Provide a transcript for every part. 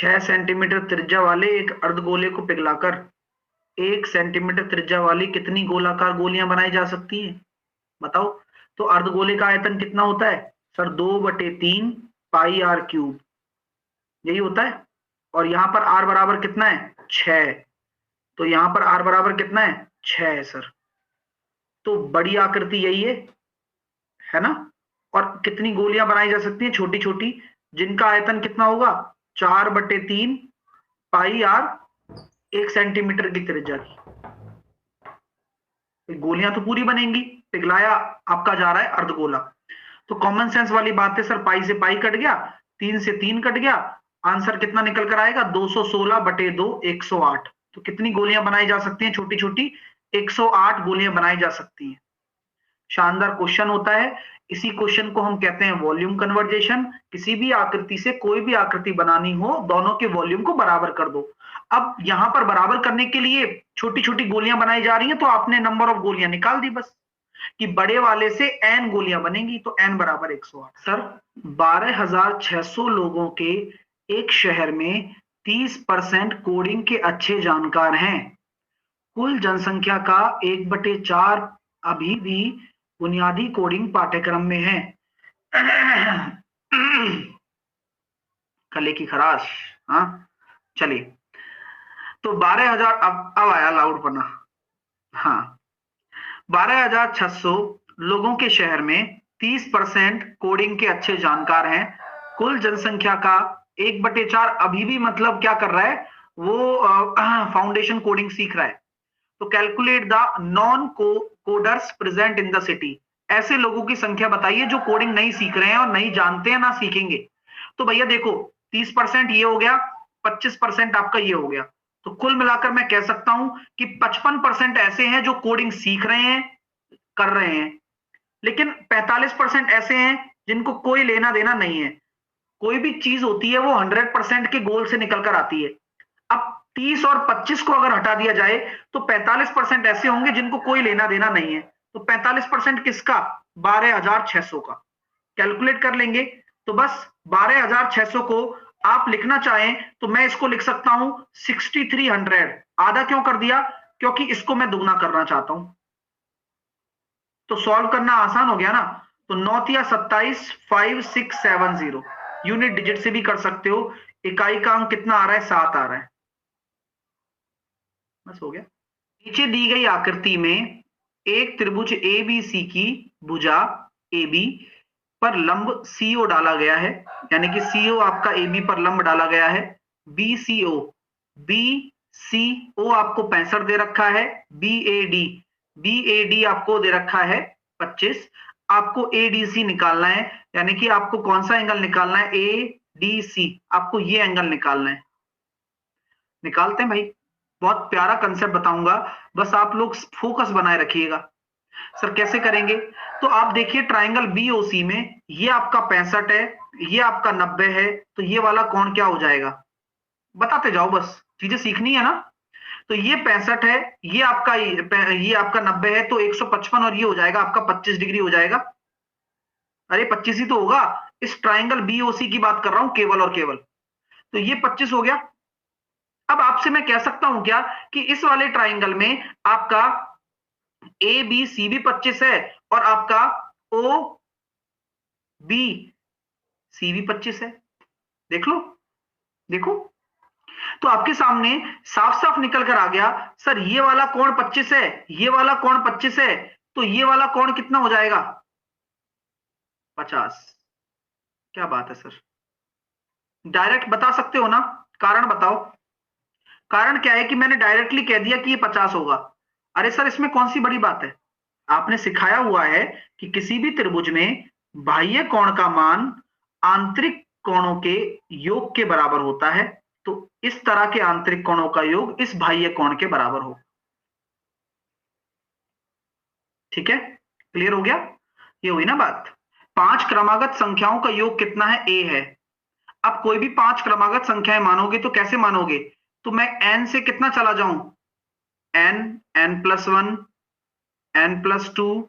6 centimetre त्रिज्या वाले एक अर्धगोले को पिघलाकर 1 सेंटीमीटर त्रिज्या वाली कितनी गोलाकार गोलियां बनाई जा सकती हैं? बताओ। तो अर्धगोले का आयतन कितना होता है सर? 2/3 पाई आर क्यूब, यही होता है। और यहां पर आर बराबर कितना है? 6। तो यहां पर आर बराबर कितना है? 6 है सर। तो बड़ी आकृति यही है ना। और कितनी गोलियां बनाई जा सकती हैं छोटी छोटी, जिनका आयतन कितना होगा? 4/3 पाई आर 1 सेंटीमीटर की त्रिज्या की। गोलियां तो पूरी बनेंगी, पिघलाया आपका जा रहा है अर्धगोला। तो कॉमन सेंस वाली बात है सर, पाई से पाई कट गया, 3 से 3 कट गया, आंसर कितना निकल कर आएगा? 216/2 108। तो कितनी गोलियां बनाई जा सकती हैं छोटी छोटी? 108 गोलियां बनाई जा सकती हैं। शानदार क्वेश्चन होता है। इसी क्वेश्चन को हम कहते हैं वॉल्यूम कन्वर्जेशन। किसी भी आकृति से कोई भी आकृति बनानी हो, दोनों के वॉल्यूम को बराबर कर दो। अब यहां पर बराबर करने के लिए छोटी छोटी गोलियां बनाई जा रही हैं, तो आपने नंबर ऑफ गोलियां निकाल दी बस, कि बड़े वाले से n गोलियां बनेंगी, तो n बराबर 108। सर 12,600 लोगों के एक शहर में 30% कोडिंग के अच्छे जानकार हैं। कुल जनसंख्या का 1/4 अभी भी बुनियादी कोडिंग पाठ्यक्रम में है। कले की खराश। हाँ चलिए, तो 12,000 अब आया लाउड पना। हाँ 12,600 लोगों के शहर में 30% कोडिंग के अच्छे जानकार हैं। कुल जनसंख्या का 1/4 अभी भी मतलब क्या कर रहा है वो? फाउंडेशन कोडिंग सीख रहा है। तो calculate the non coders present in the city. ऐसे लोगों की संख्या बताइए जो कोडिंग नहीं सीख रहे हैं और नहीं जानते हैं, ना सीखेंगे। तो भैया देखो, 30% ये हो गया, 25% आपका ये हो गया। तो कुल मिलाकर मैं कह सकता हूं कि 55% ऐसे हैं जो कोडिंग सीख रहे हैं, कर रहे हैं। लेकिन 45% ऐसे हैं जिनको कोई लेना देना नहीं है। कोई भी चीज होती है वो 100% के गोल से निकल कर आती है। अब 30 और 25 को अगर हटा दिया जाए तो 45% ऐसे होंगे जिनको कोई लेना देना नहीं है। तो 45% किसका? 12,600 का। कैलकुलेट कर लेंगे तो बस 12,600 को आप लिखना चाहें तो मैं इसको लिख सकता हूं 6300। आधा क्यों कर दिया? क्योंकि इसको मैं दुगना करना चाहता हूं। तो सॉल्व करना आसान हो गया ना। तो 9×27 5670 यूनिट डिजिट से भी कर सकते हो। इकाई का अंक कितना आ रहा है? 7 आ रहा है। बस हो गया। नीचे दी गई आकृति में एक त्रिभुज एबीसी की भुजा AB पर लंब CO डाला गया है, यानी कि CO आपका AB पर लंब डाला गया है। BCO आपको 65 दे रखा है। BAD आपको दे रखा है 25। आपको ADC निकालना है, यानी कि आपको कौन सा एंगल निकालना है? ADC, आपको ये एंगल निकालना है। निकालते हैं भाई। बहुत प्यारा कंसेप्ट बताऊंगा, बस आप लोग फोकस बनाए रखिएगा। सर कैसे करेंगे? तो आप देखिए ट्राइंगल BOC में ये आपका 65 है, ये आपका 90 है, तो ये वाला कोण क्या हो जाएगा? बताते जाओ, बस चीजें सीखनी है ना। तो ये 65 है, ये आपका 90 है, तो 155 और ये हो जाएगा आपका 25 डिग्री हो जाएगा। अरे 25 ही तो होगा, इस ट्राइंगल BOC की बात कर रहा हूं केवल और केवल। तो ये 25 हो गया। अब आपसे मैं कह सकता हूं क्या कि इस वाले ट्राइंगल में आपका ABC भी 25 है और आपका OBC भी 25 है। देख लो, देखो। तो आपके सामने साफ साफ निकल कर आ गया, सर ये वाला कोण 25 है, ये वाला कोण 25 है, तो ये वाला कोण कितना हो जाएगा? 50। क्या बात है सर, डायरेक्ट बता सकते हो ना? कारण बताओ। कारण क्या है कि मैंने डायरेक्टली कह दिया कि ये 50 होगा। अरे सर इसमें कौन सी बड़ी बात है? आपने सिखाया हुआ है कि किसी भी त्रिभुज में बाह्य कोण का मान आंतरिक कोणों के योग के बराबर होता है। तो इस तरह के आंतरिक कोणों का योग इस बाह्य कोण के बराबर हो। ठीक है, क्लियर हो गया? ये हुई ना बात। 5 क्रमागत संख्याओं का योग कितना है? A है। अब कोई भी 5 क्रमागत संख्याएं मानोगे तो कैसे मानोगे? तो मैं n से कितना चला जाऊं? n, n+1, n+2,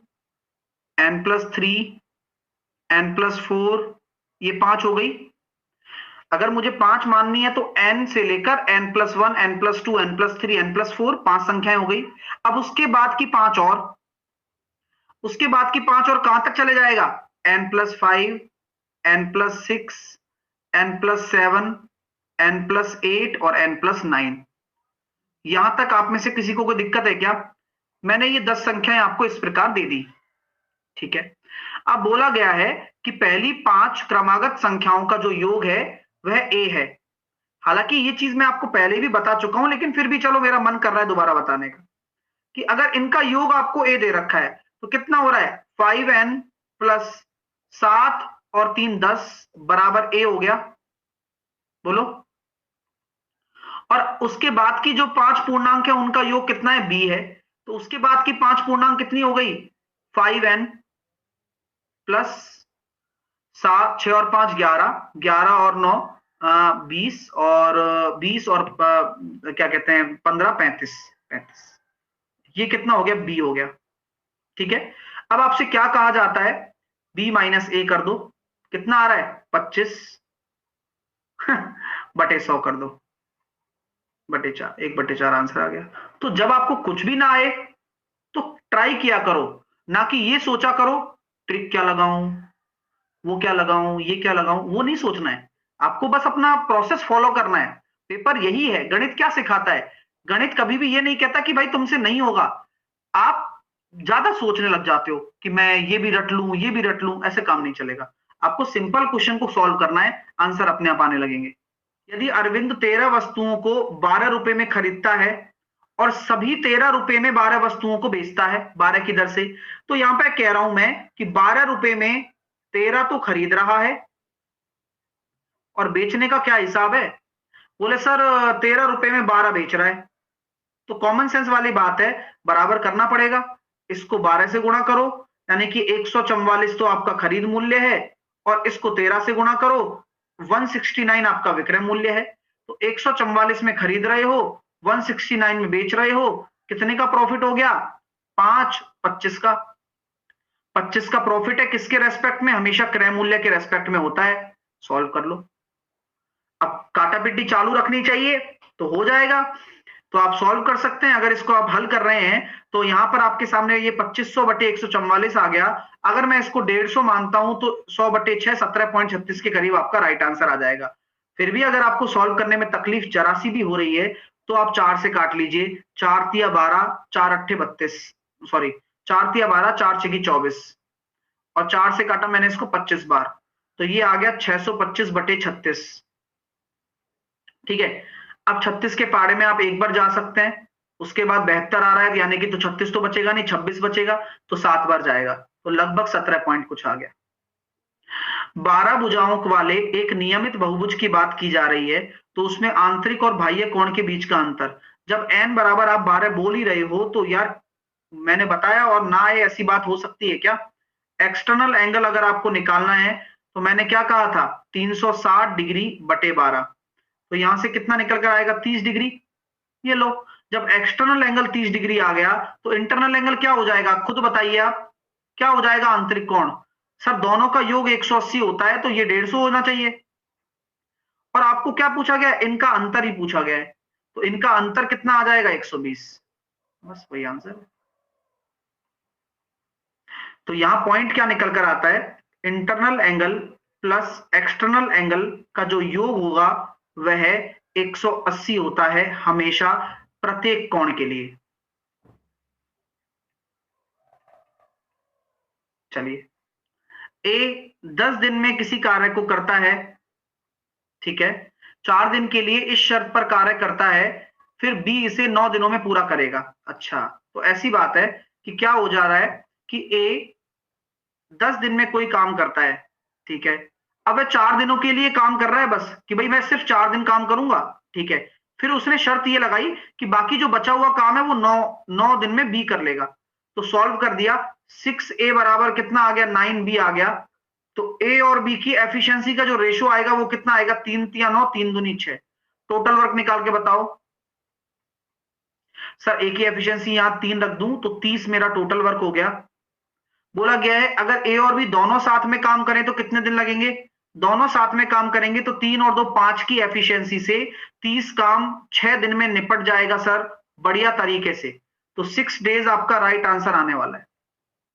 n+3, n+4, ये 5 हो गई। अगर मुझे 5 माननी है तो n से लेकर n+1, n+2, n+3, n+4 5 संख्याएं हो गई। अब उसके बाद की 5 और, उसके बाद की 5 और कहां तक चले जाएगा? n+5, n+6, n+7, n+8 और n+9। यहां तक आप में से किसी को कोई दिक्कत है क्या? मैंने ये 10 संख्याएं आपको इस प्रकार दे दी, ठीक है। अब बोला गया है कि पहली 5 क्रमागत संख्याओं का जो योग है वह a है। हालांकि ये चीज मैं आपको पहले भी बता चुका हूं, लेकिन फिर भी चलो मेरा मन कर रहा है दोबारा बताने का, कि अगर इनका योग आपको a दे रखा है तो कितना हो रहा है? 5n प्लस 7 और 3 10 बराबर a हो गया। बोलो। और उसके बाद की जो 5 पूर्णांक है उनका योग कितना है? b है। तो उसके बाद की 5 पूर्णांक कितनी हो गई? 5n प्लस 7, 6 और 5 11, 11 और 9 20 और 20 और क्या कहते हैं 15 35 35। ये कितना हो गया? b हो गया, ठीक है। अब आपसे क्या कहा जाता है? b माइनस a कर दो। कितना आ रहा है? 25 बटे 100 कर दो, बटे 4, 1/4 आंसर आ गया। तो जब आपको कुछ भी ना आए तो ट्राई किया करो, ना कि ये सोचा करो ट्रिक क्या लगाऊं, वो क्या लगाऊं, ये क्या लगाऊं, वो नहीं सोचना है। आपको बस अपना प्रोसेस फॉलो करना है। पेपर यही है। गणित क्या सिखाता है? गणित कभी भी ये नहीं कहता कि भाई तुमसे नहीं होगा। आप ज्यादा सोचने लग जाते हो कि मैं ये भी रट लूं, ये भी रट लूं, ऐसे काम नहीं चलेगा। आपको सिंपल क्वेश्चन को सॉल्व करना है, आंसर अपने आप आने लगेंगे। यदि अरविंद 13 वस्तुओं को 12 रुपए में खरीदता है और सभी 13 रुपए में 12 वस्तुओं को बेचता है 12 की दर से, तो यहां पे कह रहा हूं मैं कि 12 रुपए में 13 तो खरीद रहा है और बेचने का क्या हिसाब है? बोले सर 13 रुपए में 12 बेच रहा है, तो कॉमन सेंस वाली बात है, बराबर करना पड़ेगा। इसको 12 से गुणा करो, यानी कि 144 तो आपका खरीद मूल्य है, और इसको 13 से गुणा करो, 169 आपका विक्रय मूल्य है। तो 144 में खरीद रहे हो, 169 में बेच रहे हो, कितने का प्रॉफिट हो गया? 5 25 का। 25 का प्रॉफिट है किसके रेस्पेक्ट में? हमेशा क्रय मूल्य के रेस्पेक्ट में होता है। सॉल्व कर लो। अब काटा पिट्टी चालू रखनी चाहिए तो हो जाएगा। तो आप सॉल्व कर सकते हैं। अगर इसको आप हल कर रहे हैं तो यहां पर आपके सामने ये 2500 बटे 144 आ गया। अगर मैं इसको 150 मानता हूं तो 100 बटे 6 17.36 के करीब आपका राइट आंसर आ जाएगा। फिर भी अगर आपको सॉल्व करने में तकलीफ जरा सी भी हो रही है तो आप 4 से काट लीजिए। 4 तिया 12, 4 अट्ठे 32, सॉरी 4 तिया 12, 4 छकी 24, और 4 से काटा मैंने इसको 25 बार, तो ये आ गया 625 बटे 36। ठीक है। अब 36 के पाड़े में आप एक बार जा सकते हैं, उसके बाद 72 आ रहा है, यानी कि तो 36 तो बचेगा नहीं, 26 बचेगा, तो 7 बार जाएगा, तो लगभग 17 पॉइंट कुछ आ गया। 12 भुजाओं वाले एक नियमित बहुभुज की बात की जा रही है, तो उसमें आंतरिक और बाह्य कोण के बीच का अंतर। जब n बराबर आप 12 बोल ही रहे हो तो यार मैंने बताया और ना आए ऐसी बात हो सकती है क्या? एक्सटर्नल एंगल अगर आपको निकालना है तो मैंने क्या कहा था? 360 डिग्री बटे 12, तो यहां से कितना निकल कर आएगा? 30 डिग्री। ये लो, जब एक्सटर्नल एंगल 30 डिग्री आ गया तो इंटरनल एंगल क्या हो जाएगा? खुद बताइए आप, क्या हो जाएगा आंतरिक कोण? सर दोनों का योग 180 होता है तो ये 150 होना चाहिए। और आपको क्या पूछा गया? इनका अंतर ही पूछा गया है, तो इनका अंतर कितना आ जाएगा? 120। बस वही आंसर। तो यहां पॉइंट क्या निकल कर आता है? Internal angle plus external angle का जो योग होगा वह 180 होता है हमेशा प्रत्येक कोण के लिए। चलिए, ए 10 दिन में किसी कार्य को करता है, ठीक है, 4 दिन के लिए इस शर्त पर कार्य करता है, फिर बी इसे 9 दिनों में पूरा करेगा। अच्छा, तो ऐसी बात है कि क्या हो जा रहा है कि ए 10 दिन में कोई काम करता है, ठीक है, अब वह 4 दिनों के लिए काम कर रहा है बस, कि भाई मैं सिर्फ 4 दिन काम करूंगा, ठीक है। फिर उसने शर्त ये लगाई कि बाकी जो बचा हुआ काम है वो 9 दिन में बी कर लेगा। तो सॉल्व कर दिया, 6a बराबर कितना आ गया? 9b आ गया। तो ए और बी की एफिशिएंसी का जो रेशो आएगा वो कितना आएगा? 3 तिया 9, 3 दूनी 6। टोटल वर्क निकाल के बताओ। सर ए की एफिशिएंसी यहां 3 रख दूं तो 30 मेरा टोटल वर्क हो गया। बोला गया है अगर ए और बी दोनों साथ में काम करें तो कितने दिन लगेंगे? दोनों साथ में काम करेंगे तो 3 और 2 5 की एफिशिएंसी से 30 काम 6 दिन में निपट जाएगा सर, बढ़िया तरीके से। तो 6 डेज आपका राइट आंसर आने वाला है।